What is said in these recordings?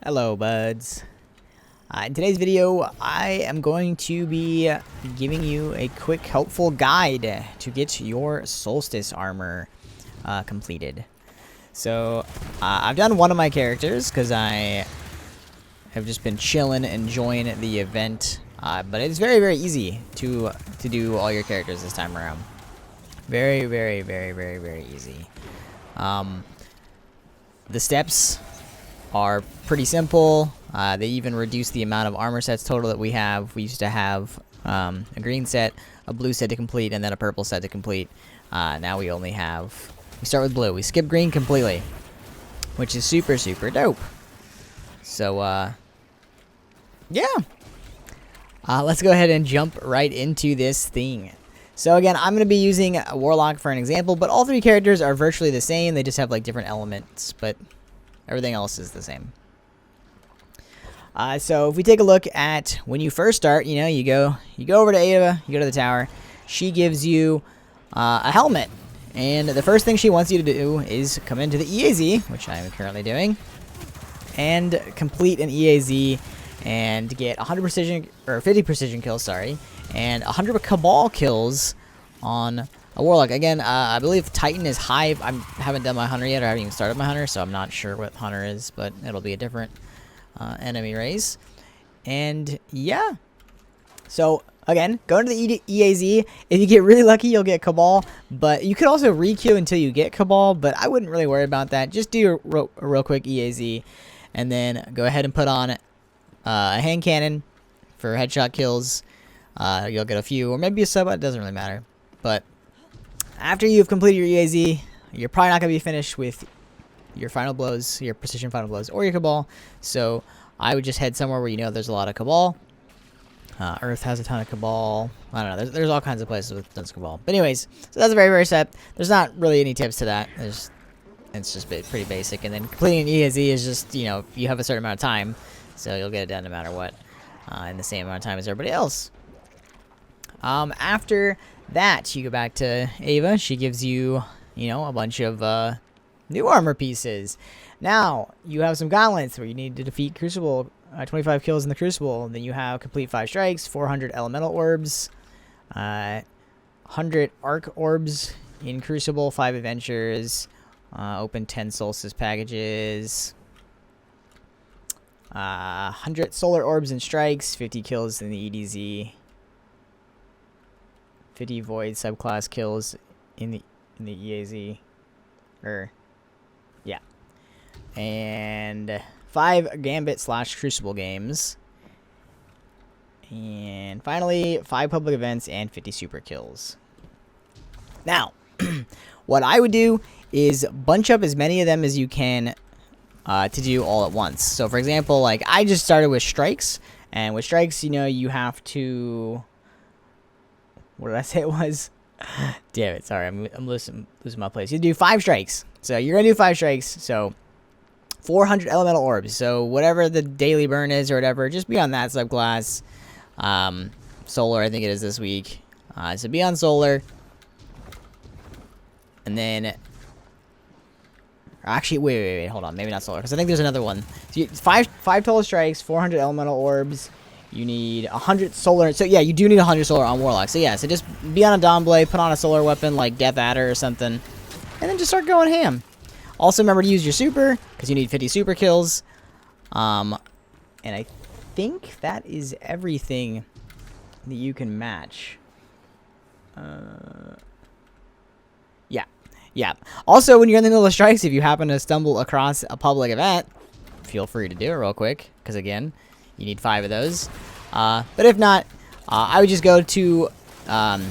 Hello, buds. In today's video, I am going to be giving you a quick, helpful guide to get your Solstice armor completed. So, I've done one of my characters because I have just been chilling, enjoying the event. But it's very, very easy to do all your characters this time around. Very, very, very, very, very easy. The steps are pretty simple. They even reduced the amount of armor sets total that we have. We used to have a green set, a blue set to complete, and then a purple set to complete. Now we only have... We start with blue. We skip green completely, which is super, super dope. So, yeah. Let's go ahead and jump right into this thing. So again, I'm going to be using a Warlock for an example, but all three characters are virtually the same. They just have like different elements, but everything else is the same. So if we take a look at when you first start, you know, you go over to Ava, you go to the tower. She gives you a helmet, and the first thing she wants you to do is come into the EAZ, which I am currently doing, and complete an EAZ and get 100 precision or 50 precision kills, sorry, and 100 Cabal kills on a Warlock. Again, I believe Titan is high. I haven't done my Hunter yet, or I haven't even started my Hunter, so I'm not sure what Hunter is, but it'll be a different enemy race. And yeah, so again, go into the EAZ. If you get really lucky, you'll get Cabal, but you could also re-queue until you get Cabal, but I wouldn't really worry about that. Just do a real quick EAZ, and then go ahead and put on a hand cannon for headshot kills. You'll get a few, or maybe a sub, it doesn't really matter. But after you've completed your EAZ, you're probably not going to be finished with your final blows, your precision final blows, or your Cabal. So I would just head somewhere where you know there's a lot of Cabal. Earth has a ton of Cabal. I don't know. There's all kinds of places with tons of Cabal. But anyways, so that's a very, very step. There's not really any tips to that. It's just pretty basic. And then completing an EAZ is just, you know, you have a certain amount of time, so you'll get it done no matter what, in the same amount of time as everybody else. After that, you go back to Ava. She gives you, you know, a bunch of new armor pieces. Now, you have some gauntlets where you need to defeat Crucible, 25 kills in the Crucible. And then you have complete 5 strikes, 400 elemental orbs, 100 arc orbs in Crucible, 5 adventures, open 10 Solstice packages, 100 solar orbs and strikes, 50 kills in the EDZ, 50 void subclass kills in the EAZ, yeah, and 5 Gambit / Crucible games, and finally 5 public events and 50 super kills. Now, what I would do is bunch up as many of them as you can to do all at once. So for example, like I just started with strikes, and with strikes, you know, you have to... What did I say it was? Damn it, sorry, I'm losing my place. You do 5 strikes. So you're going to do 5 strikes, so 400 elemental orbs. So whatever the daily burn is or whatever, just be on that subclass. Solar, I think it is this week. So be on Solar. And then... Actually, wait, hold on. Maybe not Solar, because I think there's another one. So 5 total strikes, 400 elemental orbs. You need 100 solar. So yeah, you do need 100 solar on Warlock. So yeah, so just be on a Dawn Blade, put on a solar weapon like Death Adder or something, and then just start going ham. Also remember to use your super, because you need 50 super kills. And I think that is everything that you can match. Yeah. Also, when you're in the middle of strikes, if you happen to stumble across a public event, feel free to do it real quick, because again, you need 5 of those. But if not, I would just go to the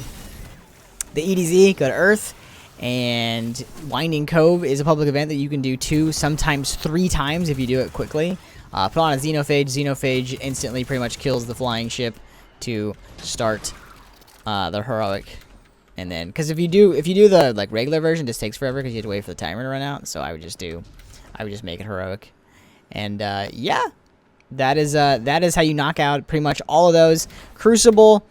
EDZ, go to Earth, and Winding Cove is a public event that you can do 2, sometimes 3 times if you do it quickly. Put on a Xenophage. Xenophage instantly pretty much kills the flying ship to start the heroic. And then, because if you do the like regular version, it just takes forever because you have to wait for the timer to run out. So I would just make it heroic. And yeah. That is how you knock out pretty much all of those. Crucible,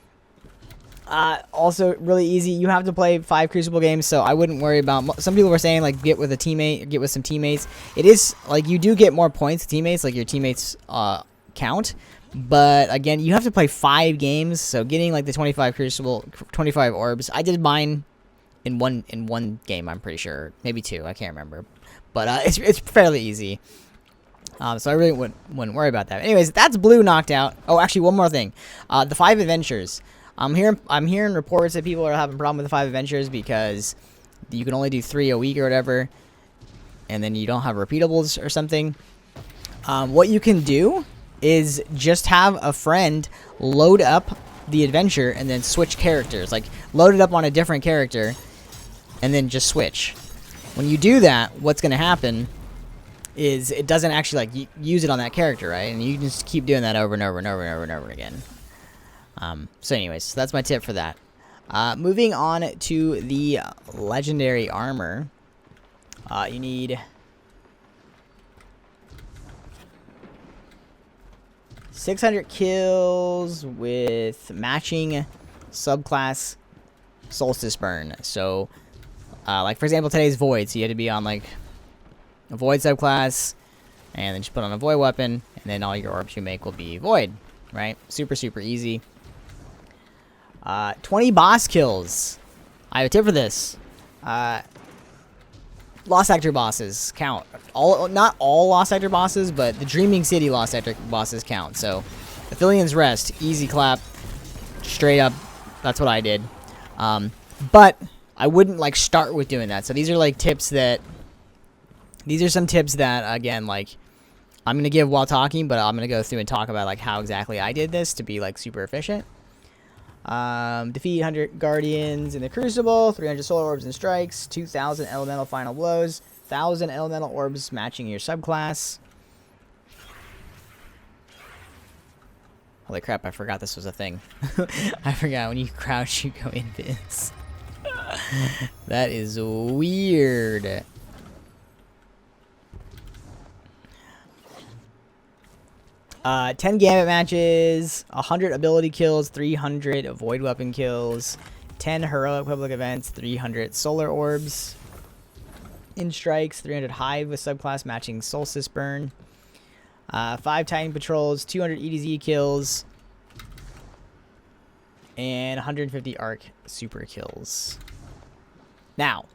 Also really easy. You have to play 5 Crucible games, so I wouldn't worry about. Some people were saying like get with a teammate, get with some teammates. It is like you do get more points with teammates, like your teammates count. But again, you have to play 5 games, so getting like the 25 Crucible, 25 orbs. I did mine in one game. I'm pretty sure, maybe 2. I can't remember, but it's fairly easy. So I really wouldn't worry about that. Anyways, that's blue knocked out. Oh, actually, one more thing. The 5 adventures. I'm hearing reports that people are having a problem with the 5 adventures because you can only do 3 a week or whatever, and then you don't have repeatables or something. What you can do is just have a friend load up the adventure and then switch characters. Like, load it up on a different character and then just switch. When you do that, what's going to happen is it doesn't actually, like, use it on that character, right? And you can just keep doing that over and over and over and over and over again. So anyways, so that's my tip for that. Moving on to the legendary armor. You need 600 kills with matching subclass Solstice burn. So, like for example, today's Void. So you had to be on like a Void subclass, and then just put on a Void weapon, and then all your orbs you make will be Void. Right? Super, super easy. 20 boss kills. I have a tip for this. Lost Sector bosses count. Not all Lost Sector bosses, but the Dreaming City Lost Sector bosses count. So, Athelian's Rest, easy clap, straight up. That's what I did. But I wouldn't like start with doing that. So these are like tips that. These are some tips that again, like I'm gonna give while talking, but I'm gonna go through and talk about like how exactly I did this to be like super efficient. Defeat 100 Guardians in the Crucible, 300 Solar Orbs and Strikes, 2,000 Elemental Final Blows, 1,000 Elemental Orbs matching your subclass. Holy crap, I forgot this was a thing. I forgot when you crouch, you go invis. That is weird. Uh, 10 Gambit matches, 100 ability kills, 300 Void Weapon kills, 10 Heroic Public Events, 300 Solar Orbs in Strikes, 300 Hive with subclass matching Solstice Burn, 5 Titan Patrols, 200 EDZ kills, and 150 Arc Super Kills. Now,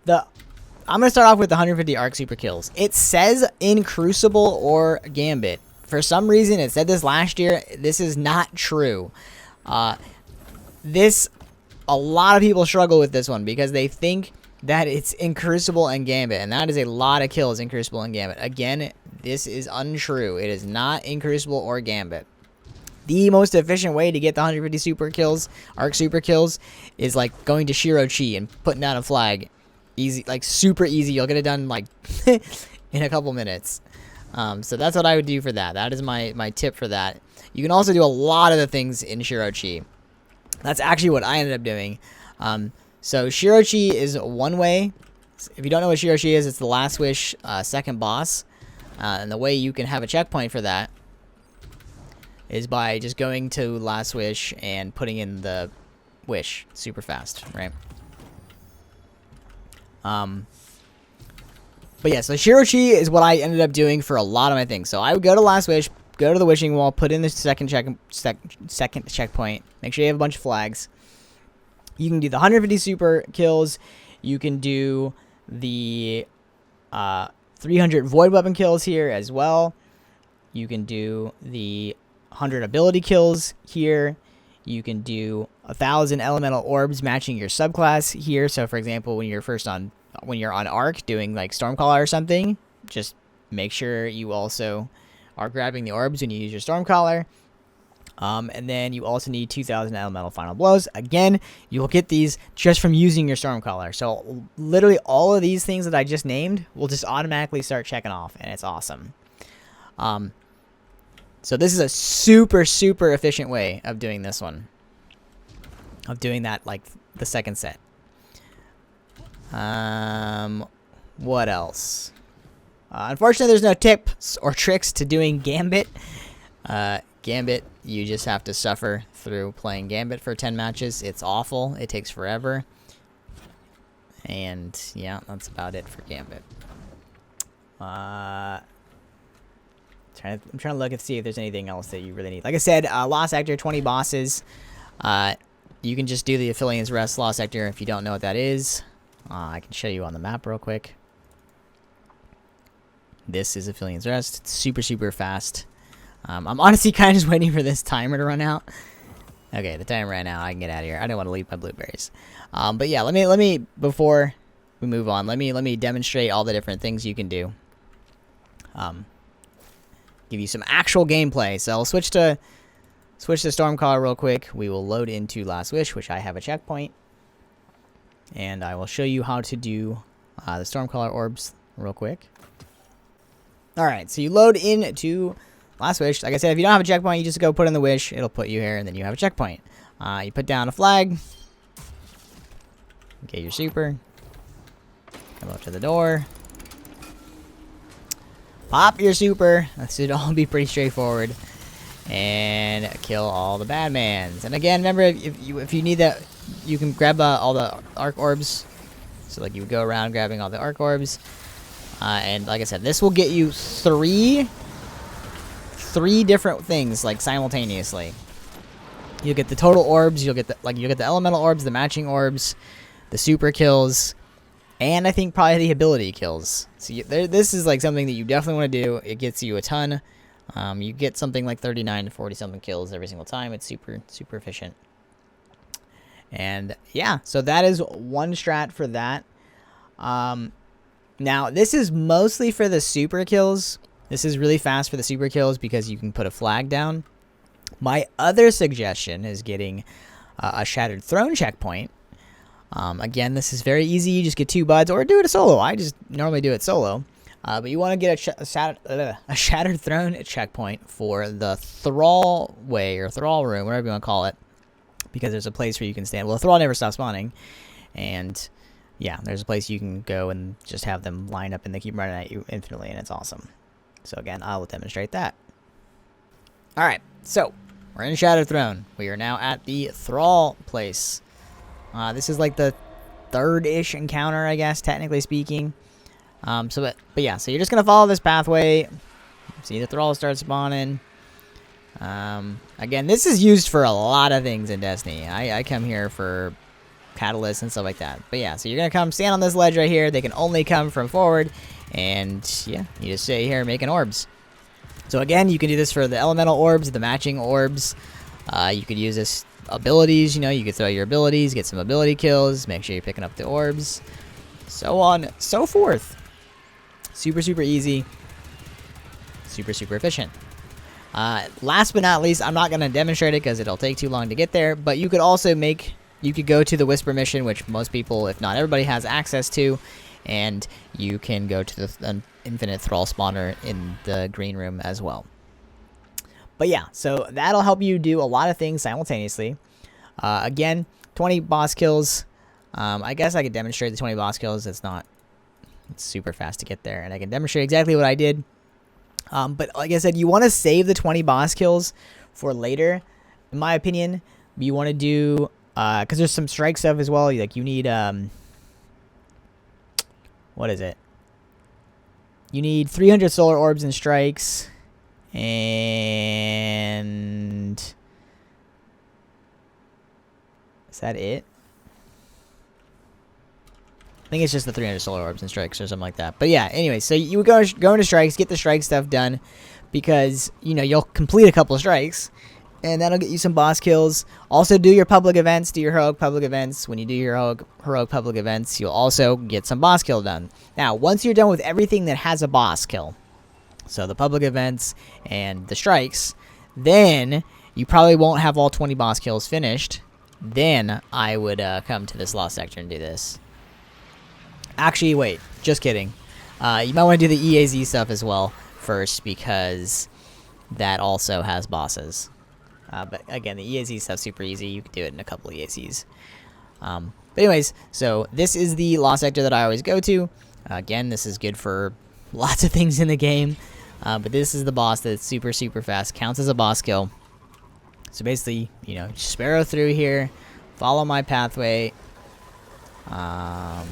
I'm going to start off with the 150 Arc Super Kills. It says in Crucible or Gambit. For some reason, it said this last year. This is not true. A lot of people struggle with this one because they think that it's in Crucible and Gambit, and that is a lot of kills in Crucible and Gambit. Again, this is untrue. It is not in Crucible or Gambit. The most efficient way to get the 150 super kills, Arc super kills, is like going to Shirochi and putting down a flag. Easy, like super easy. You'll get it done like in a couple minutes. So that's what I would do for that. That is my tip for that. You can also do a lot of the things in Shirochi. That's actually what I ended up doing. So Shirochi is one way. If you don't know what Shirochi is, it's the Last Wish second boss. And the way you can have a checkpoint for that is by just going to Last Wish and putting in the wish super fast, right? But yeah, so Shirochi is what I ended up doing for a lot of my things. So I would go to Last Wish, go to the wishing wall, put in the second checkpoint, make sure you have a bunch of flags. You can do the 150 super kills. You can do the 300 void weapon kills here as well. You can do the 100 ability kills here. You can do 1,000 elemental orbs matching your subclass here. So for example, when you're on Arc doing like Stormcaller or something, just make sure you also are grabbing the orbs when you use your Stormcaller. And then you also need 2,000 elemental final blows. Again, you'll get these just from using your Stormcaller. So literally all of these things that I just named will just automatically start checking off, and it's awesome. So this is a super, super efficient way of doing this one. Of doing that, like, the second set. What else? Unfortunately, there's no tips or tricks to doing Gambit. Gambit, you just have to suffer through playing Gambit for 10 matches. It's awful. It takes forever. And yeah, that's about it for Gambit. I'm trying to look and see if there's anything else that you really need. Like I said, Lost Sector, 20 bosses. You can just do the Affiliates Rest Lost Sector if you don't know what that is. I can show you on the map real quick. This is Affiliates Rest. It's super, super fast. I'm honestly kind of just waiting for this timer to run out. Okay, the timer ran out. I can get out of here. I don't want to leave my blueberries. But yeah, let me before we move on, let me demonstrate all the different things you can do. Give you some actual gameplay. So I'll switch to Stormcaller real quick. We will load into Last Wish, which I have a checkpoint, and I will show you how to do the Stormcaller orbs real quick. All right, so you load into Last Wish. Like I said, if you don't have a checkpoint, you just go put in the wish. It'll put you here, and then you have a checkpoint. You put down a flag. Get your super. Come up to the door. Pop your super. That should all be pretty straightforward. And kill all the bad mans. And again, remember, if you need that, you can grab all the arc orbs. So like you would go around grabbing all the arc orbs. And like I said, this will get you three different things like simultaneously. You'll get the total orbs, you'll get the elemental orbs, the matching orbs, the super kills, and I think probably the ability kills. So this is like something that you definitely want to do. It gets you a ton. You get something like 39 to 40 something kills every single time. It's super, super efficient. And yeah, so that is one strat for that. Now this is mostly for the super kills. This is really fast for the super kills because you can put a flag down. My other suggestion is getting a Shattered Throne checkpoint. Again, this is very easy. You just get 2 buds, or do it solo. I just normally do it solo. But you want to get a Shattered Throne checkpoint for the Thrall Way, or Thrall Room, whatever you want to call it. Because there's a place where you can stand. Well, the Thrall never stops spawning. And yeah, there's a place you can go and just have them line up and they keep running at you infinitely, and it's awesome. So again, I will demonstrate that. Alright, so we're in Shattered Throne. We are now at the Thrall place. This is like the 3rd-ish encounter, I guess, technically speaking. But yeah, so you're just gonna follow this pathway. See the Thralls start spawning. Again, this is used for a lot of things in Destiny. I come here for catalysts and stuff like that. But yeah, so you're gonna come stand on this ledge right here. They can only come from forward, and yeah, you just stay here making orbs. So again, you can do this for the elemental orbs, the matching orbs. You could use this abilities. You know, you could throw your abilities, get some ability kills, make sure you're picking up the orbs, so on, so forth. Super, super easy. Super, super efficient. Last but not least, I'm not going to demonstrate it because it'll take too long to get there, but you could also you could go to the Whisper mission, which most people, if not everybody, has access to, and you can go to the Infinite Thrall spawner in the green room as well. But yeah, so that'll help you do a lot of things simultaneously. Again, 20 boss kills. I guess I could demonstrate the 20 boss kills. It's super fast to get there, and I can demonstrate exactly what I did. But like I said, you want to save the 20 boss kills for later, in my opinion. You want to do, because there's some strike stuff as well. Like you need, what is it? You need 300 solar orbs and strikes, and is that it? I think it's just the 300 solar orbs and strikes or something like that. But yeah, anyway, so you would go into strikes, get the strike stuff done, because, you know, you'll complete a couple of strikes, and that'll get you some boss kills. Also, do your public events, do your heroic public events. When you do your heroic public events, you'll also get some boss kill done. Now, once you're done with everything that has a boss kill, so the public events and the strikes, then you probably won't have all 20 boss kills finished. Then I would come to this Lost Sector and do this. Actually, wait, just kidding. You might want to do the EAZ stuff as well first, because that also has bosses. But again, the EAZ stuff's super easy. You can do it in a couple of EAZs. But anyways, so this is the Lost Sector that I always go to. Again, this is good for lots of things in the game. But this is the boss that's super, super fast. Counts as a boss kill. So basically, you know, sparrow through here. Follow my pathway. Don't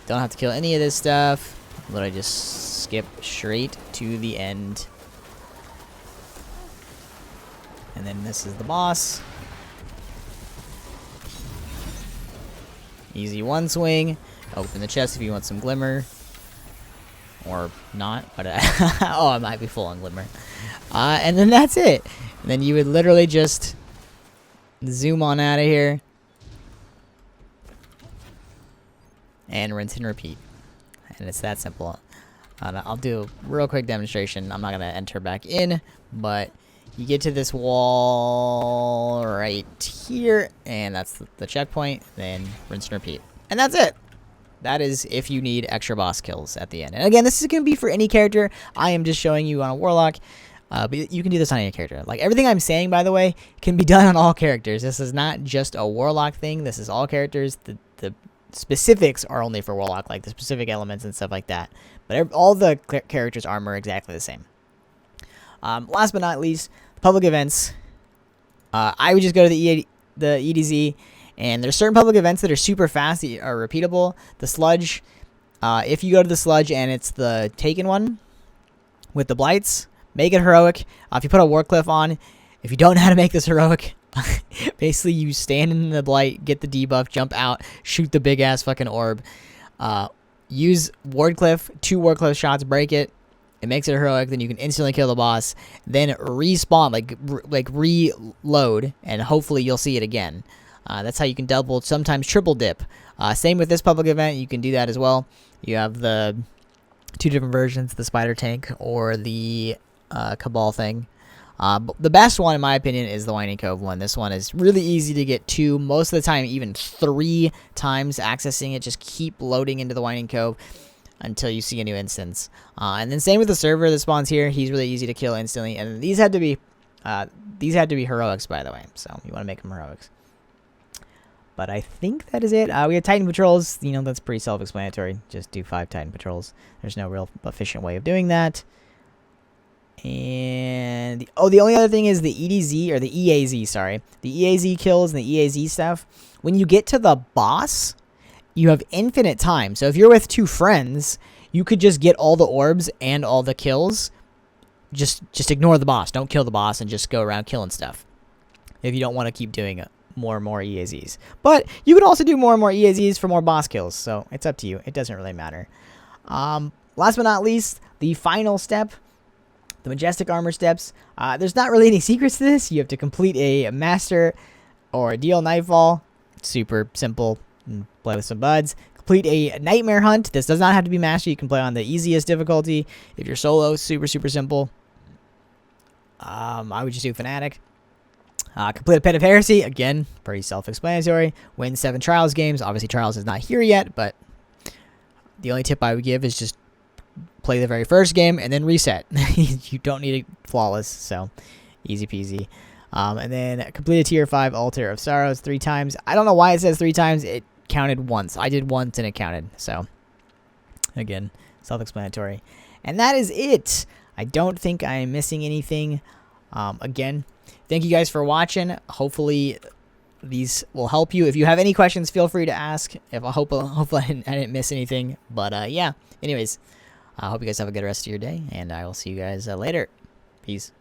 have to kill any of this stuff. Literally just skip straight to the end. And then this is the boss. Easy one swing. Open the chest if you want some glimmer. Or not, but oh, I might be full on glimmer. And then that's it. And then you would literally just zoom on out of here. And rinse and repeat. And it's that simple. I'll do a real quick demonstration. I'm not going to enter back in, but you get to this wall right here, and that's the checkpoint. Then rinse and repeat. And that's it. That is if you need extra boss kills at the end. And again, this is going to be for any character. I am just showing you on a warlock. But you can do this on any character. Like, everything I'm saying, by the way, can be done on all characters. This is not just a warlock thing. This is all characters. The specifics are only for warlock, like the specific elements and stuff like that. But all the characters' armor are exactly the same. Last but not least, public events. I would just go to the EDZ. And there's certain public events that are super fast, that are repeatable. The Sludge, if you go to the Sludge and it's the Taken one with the Blights, make it heroic. If you put a Warcliff on, if you don't know how to make this heroic, basically you stand in the Blight, get the debuff, jump out, shoot the big-ass fucking orb. Use Wardcliff, 2 Wardcliff shots, break it. It makes it heroic, then you can instantly kill the boss. Then respawn, like reload, and hopefully you'll see it again. That's how you can double, sometimes triple dip. Same with this public event, you can do that as well. You have the 2 different versions, the spider tank or the cabal thing. The best one, in my opinion, is the Winding Cove one. This one is really easy to get to. Most of the time, even 3 times accessing it. Just keep loading into the Winding Cove until you see a new instance. And then same with the server that spawns here. He's really easy to kill instantly. And these had to be heroics, by the way. So you want to make them heroics. But I think that is it. We have Titan Patrols. You know, that's pretty self-explanatory. Just do 5 Titan Patrols. There's no real efficient way of doing that. And the only other thing is the EDZ, or the EAZ, sorry. The EAZ kills and the EAZ stuff. When you get to the boss, you have infinite time. So if you're with 2 friends, you could just get all the orbs and all the kills. Just ignore the boss. Don't kill the boss and just go around killing stuff. If you don't want to keep doing it. More and more EAZs. But you can also do more and more EAZs for more boss kills, so it's up to you. It doesn't really matter. Last but not least, the final step, the Majestic Armor steps. There's not really any secrets to this. You have to complete a Master or a Deal Nightfall. Super simple. Play with some buds. Complete a Nightmare Hunt. This does not have to be Master. You can play on the easiest difficulty. If you're solo, super, super simple. I would just do Fanatic. Complete a Pit of Heresy. Again, pretty self-explanatory. Win 7 Trials games. Obviously, Trials is not here yet, but the only tip I would give is just play the very first game and then reset. You don't need it flawless, so easy peasy. And then complete a Tier 5 Altar of Sorrows 3 times. I don't know why it says 3 times. It counted once. I did once and it counted. So, again, self-explanatory. And that is it. I don't think I am missing anything. Again, thank you guys for watching. Hopefully these will help you. If you have any questions, feel free to ask. Hopefully I didn't miss anything. But yeah, anyways, I hope you guys have a good rest of your day, and I will see you guys later. Peace.